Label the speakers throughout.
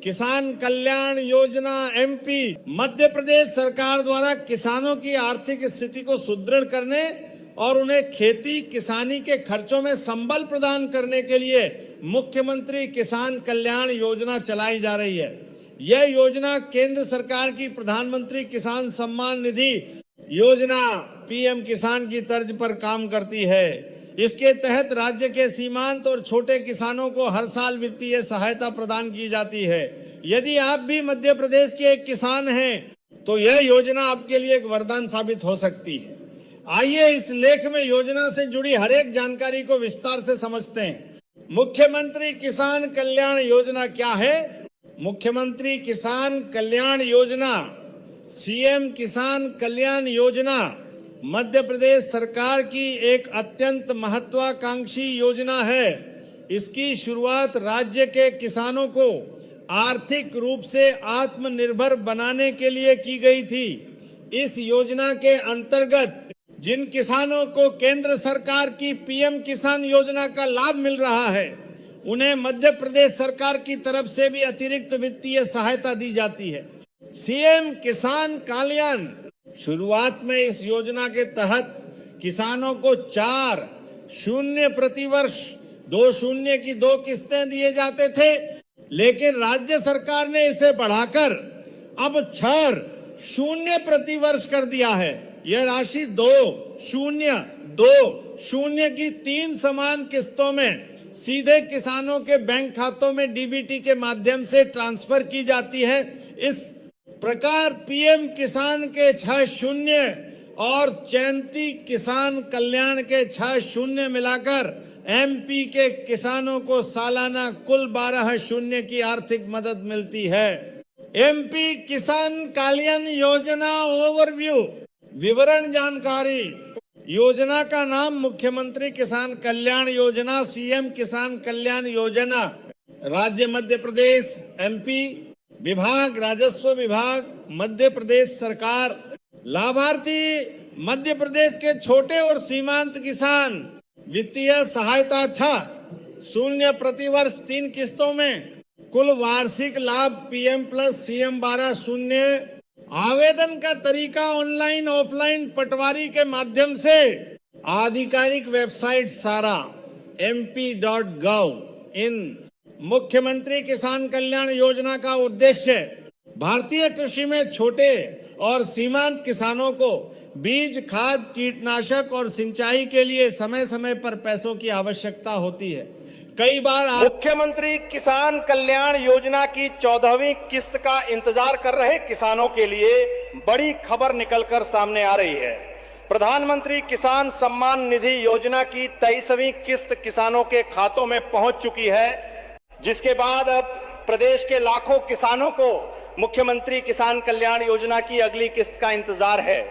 Speaker 1: किसान कल्याण योजना एमपी मध्य प्रदेश सरकार द्वारा किसानों की आर्थिक स्थिति को सुदृढ़ करने और उन्हें खेती किसानी के खर्चों में संबल प्रदान करने के लिए मुख्यमंत्री किसान कल्याण योजना चलाई जा रही है। यह योजना केंद्र सरकार की प्रधानमंत्री किसान सम्मान निधि योजना पीएम किसान की तर्ज पर काम करती है। इसके तहत राज्य के सीमांत और छोटे किसानों को हर साल वित्तीय सहायता प्रदान की जाती है। यदि आप भी मध्य प्रदेश के एक किसान हैं तो यह योजना आपके लिए एक वरदान साबित हो सकती है। आइए इस लेख में योजना से जुड़ी हर एक जानकारी को विस्तार से समझते हैं। मुख्यमंत्री किसान कल्याण योजना क्या है? मुख्यमंत्री किसान कल्याण योजना सीएम किसान कल्याण योजना मध्य प्रदेश सरकार की एक अत्यंत महत्वाकांक्षी योजना है। इसकी शुरुआत राज्य के किसानों को आर्थिक रूप से आत्मनिर्भर बनाने के लिए की गई थी। इस योजना के अंतर्गत जिन किसानों को केंद्र सरकार की पीएम किसान योजना का लाभ मिल रहा है, उन्हें मध्य प्रदेश सरकार की तरफ से भी अतिरिक्त वित्तीय सहायता दी जाती है। सीएम किसान कल्याण शुरुआत में इस योजना के तहत किसानों को 4 प्रतिवर्ष 2 की 2 किस्तें दिए जाते थे, लेकिन राज्य सरकार ने इसे बढ़ाकर अब 6 प्रतिवर्ष कर दिया है। यह राशि 2 की 3 समान किस्तों में सीधे किसानों के बैंक खातों में डीबीटी के माध्यम से ट्रांसफर की जाती है। इस प्रकार पीएम किसान के 6 और चयंती किसान कल्याण के 6 मिलाकर एमपी के किसानों को सालाना कुल 12 की आर्थिक मदद मिलती है। एमपी किसान कल्याण योजना ओवरव्यू विवरण जानकारी। योजना का नाम मुख्यमंत्री किसान कल्याण योजना सीएम किसान कल्याण योजना। राज्य मध्य प्रदेश एमपी, विभाग राजस्व विभाग मध्य प्रदेश सरकार। लाभार्थी मध्य प्रदेश के छोटे और सीमांत किसान। वित्तीय सहायता 0 प्रतिवर्ष 3 किस्तों में। कुल वार्षिक लाभ पीएम प्लस सीएम 12 आवेदन का तरीका ऑनलाइन ऑफलाइन पटवारी के माध्यम से। आधिकारिक वेबसाइट सारा mp.gov इन। मुख्यमंत्री किसान कल्याण योजना का उद्देश्य भारतीय कृषि में छोटे और सीमांत किसानों को बीज, खाद, कीटनाशक और सिंचाई के लिए समय समय पर पैसों की आवश्यकता होती है। कई बार
Speaker 2: मुख्यमंत्री किसान कल्याण योजना की 14वीं किस्त का इंतजार कर रहे किसानों के लिए बड़ी खबर निकलकर सामने आ रही है। प्रधानमंत्री किसान सम्मान निधि योजना की 23वीं किस्त किसानों के खातों में पहुंच चुकी है, जिसके बाद अब प्रदेश के लाखों किसानों को मुख्यमंत्री किसान कल्याण योजना की अगली किस्त का इंतजार है।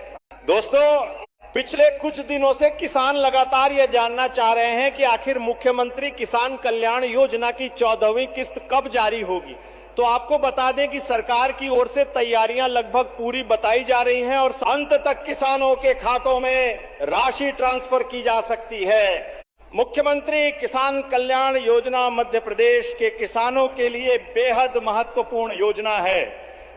Speaker 2: दोस्तों, पिछले कुछ दिनों से किसान लगातार ये जानना चाह रहे हैं कि आखिर मुख्यमंत्री किसान कल्याण योजना की 14वीं किस्त कब जारी होगी। तो आपको बता दें कि सरकार की ओर से तैयारियां लगभग पूरी बताई जा रही हैं और अंत तक किसानों के खातों में राशि ट्रांसफर की जा सकती है। मुख्यमंत्री किसान कल्याण योजना मध्य प्रदेश के किसानों के लिए बेहद महत्वपूर्ण योजना है।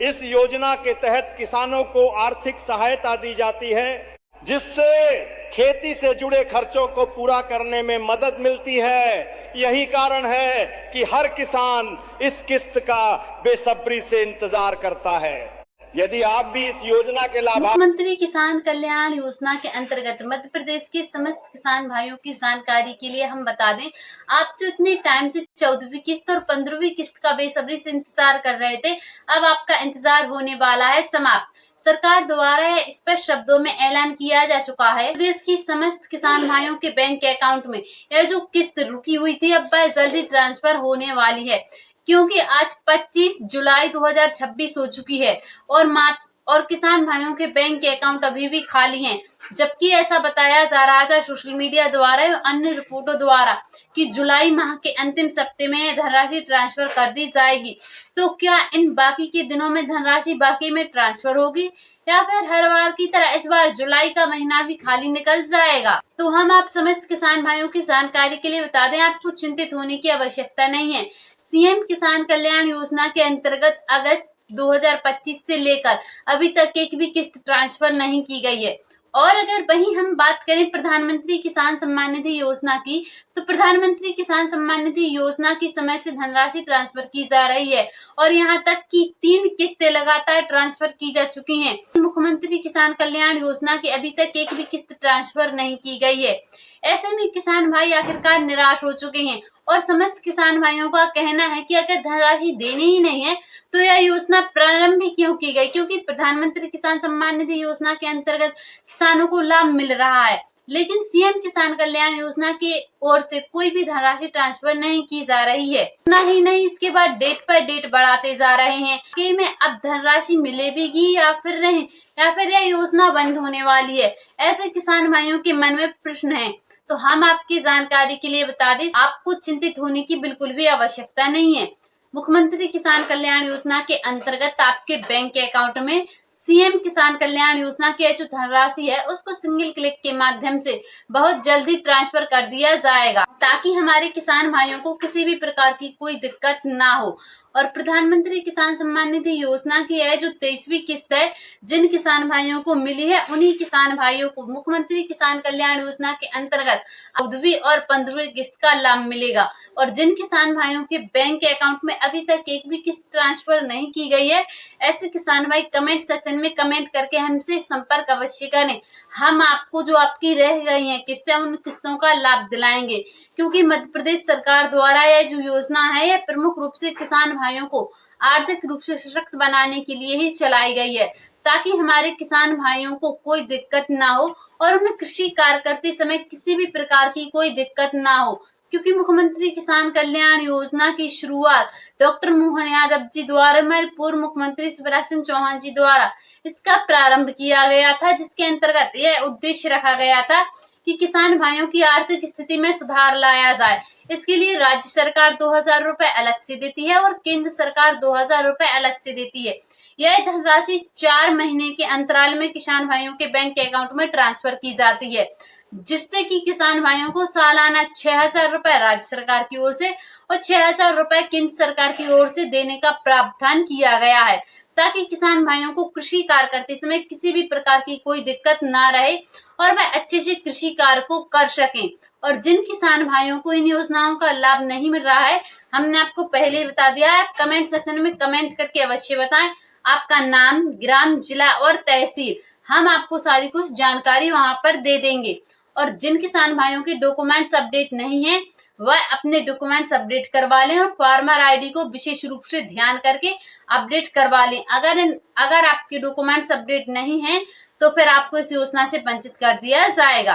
Speaker 2: इस योजना के तहत किसानों को आर्थिक सहायता दी जाती है, जिससे खेती से जुड़े खर्चों को पूरा करने में मदद मिलती है। यही कारण है कि हर किसान इस किस्त का बेसब्री से इंतजार करता है। यदि आप भी इस योजना के लाभ
Speaker 3: मुख्यमंत्री किसान कल्याण योजना के अंतर्गत मध्य प्रदेश के समस्त किसान भाइयों की जानकारी के लिए हम बता दें, आप जो इतने टाइम से 14वीं किस्त और 15वीं किस्त का बेसब्री से इंतजार कर रहे थे, अब आपका इंतजार होने वाला है समाप्त। सरकार द्वारा स्पष्ट शब्दों में ऐलान किया जा चुका है, प्रदेश की समस्त किसान भाइयों के बैंक अकाउंट में यह जो किस्त रुकी हुई थी अब वह जल्दी ट्रांसफर होने वाली है, क्योंकि आज 25 जुलाई 2026 हो चुकी है और किसान भाइयों के बैंक के अकाउंट अभी भी खाली हैं। जबकि ऐसा बताया जा रहा था सोशल मीडिया द्वारा और अन्य रिपोर्टों द्वारा कि जुलाई माह के अंतिम सप्ताह में धनराशि ट्रांसफर कर दी जाएगी। तो क्या इन बाकी के दिनों में धनराशि बाकी में ट्रांसफर होगी या फिर हर बार की तरह इस बार जुलाई का महीना भी खाली निकल जाएगा? तो हम आप समस्त किसान भाइयों की जानकारी के लिए बता दें, आपको चिंतित होने की आवश्यकता नहीं है। सीएम किसान कल्याण योजना के अंतर्गत अगस्त 2025 से लेकर अभी तक एक भी किस्त ट्रांसफर नहीं की गई है। और अगर वहीं हम बात करें प्रधानमंत्री किसान सम्मान निधि योजना की, तो प्रधानमंत्री किसान सम्मान निधि योजना की समय से धनराशि ट्रांसफर की जा रही है और यहाँ तक कि 3 किस्तें लगातार ट्रांसफर की जा चुकी हैं। मुख्यमंत्री किसान कल्याण योजना की अभी तक एक भी किस्त ट्रांसफर नहीं की गई है। ऐसे में किसान भाई आखिरकार निराश हो चुके हैं और समस्त किसान भाइयों का कहना है कि अगर धनराशि देनी ही नहीं है तो यह योजना प्रारंभ भी क्यों की गई, क्योंकि प्रधानमंत्री किसान सम्मान निधि योजना के अंतर्गत किसानों को लाभ मिल रहा है, लेकिन सीएम किसान कल्याण योजना के ओर से कोई भी धनराशि ट्रांसफर नहीं की जा रही है। इतना ही नहीं, इसके बाद डेट पर डेट बढ़ाते जा रहे हैं कि में अब धनराशि मिलेगी या फिर नहीं, या फिर यह योजना बंद होने वाली है। ऐसे किसान भाइयों के मन में प्रश्न है, तो हम आपकी जानकारी के लिए बता दें, आपको चिंतित होने की बिल्कुल भी आवश्यकता नहीं है। मुख्यमंत्री किसान कल्याण योजना के अंतर्गत आपके बैंक अकाउंट में सीएम किसान कल्याण योजना की जो धनराशि है उसको सिंगल क्लिक के माध्यम से बहुत जल्दी ट्रांसफर कर दिया जाएगा, ताकि हमारे किसान भाइयों को किसी भी प्रकार की कोई दिक्कत ना हो। और प्रधानमंत्री किसान सम्मान निधि योजना की है जो 23वीं किस्त है, जिन किसान भाइयों को मिली है उन्हीं किसान भाइयों को मुख्यमंत्री किसान कल्याण योजना के अंतर्गत 14वीं और 15वीं किस्त का लाभ मिलेगा। और जिन किसान भाइयों के बैंक अकाउंट में अभी तक एक भी किस्त ट्रांसफर नहीं की गई है, ऐसे किसान भाई कमेंट सेक्शन में कमेंट करके हमसे संपर्क अवश्य करें। हम आपको जो आपकी रह गई हैं किस्तें, उन किस्तों का लाभ दिलाएंगे, क्योंकि मध्य प्रदेश सरकार द्वारा यह जो योजना है यह प्रमुख रूप से किसान भाइयों को आर्थिक रूप से सशक्त बनाने के लिए ही चलाई गई है, ताकि हमारे किसान भाइयों को कोई दिक्कत ना हो और उन्हें कृषि कार्य करते समय किसी भी प्रकार की कोई दिक्कत ना हो। क्योंकि मुख्यमंत्री किसान कल्याण योजना की शुरुआत डॉक्टर मोहन यादव जी द्वारा, हमारे पूर्व मुख्यमंत्री शिवराज सिंह चौहान जी द्वारा इसका प्रारंभ किया गया था, जिसके अंतर्गत यह उद्देश्य रखा गया था कि किसान भाइयों की आर्थिक स्थिति में सुधार लाया जाए। इसके लिए राज्य सरकार 2000 रुपए अलग से देती है और केंद्र सरकार 2000 रुपए अलग से देती है। यह धनराशि 4 महीने के अंतराल में किसान भाइयों के बैंक अकाउंट में ट्रांसफर की जाती है, जिससे कि किसान भाइयों को सालाना 6000 रुपए राज्य सरकार की ओर से और 6000 रुपए केंद्र सरकार की ओर से देने का प्रावधान किया गया है, ताकि किसान भाइयों को कृषि कार्य करते समय किसी भी प्रकार की कोई दिक्कत ना रहे और वह अच्छे से कृषि कार्य को कर सकें। और जिन किसान भाइयों को इन योजनाओं का लाभ नहीं मिल रहा है, हमने आपको पहले बता दिया है। कमेंट सेक्शन में कमेंट करके अवश्य बताएं आपका नाम, ग्राम, जिला और तहसील, हम आपको सारी कुछ जानकारी वहां पर दे देंगे। और जिन किसान भाइयों के डॉक्यूमेंट्स अपडेट नहीं है, वह अपने डॉक्यूमेंट्स अपडेट करवा लें और फार्मर आईडी को विशेष रूप से ध्यान करके अपडेट करवा लें। अगर आपके डॉक्यूमेंट्स अपडेट नहीं है तो फिर आपको इस योजना से वंचित कर दिया जाएगा।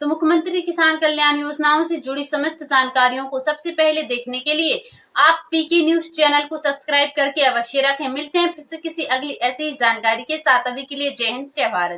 Speaker 3: तो मुख्यमंत्री किसान कल्याण योजनाओं से जुड़ी समस्त जानकारियों को सबसे पहले देखने के लिए आप पीके न्यूज चैनल को सब्सक्राइब करके अवश्य रखें। मिलते हैं फिर से किसी अगली ऐसी जानकारी के साथ। अभी के लिए जय हिंद, जय भारत।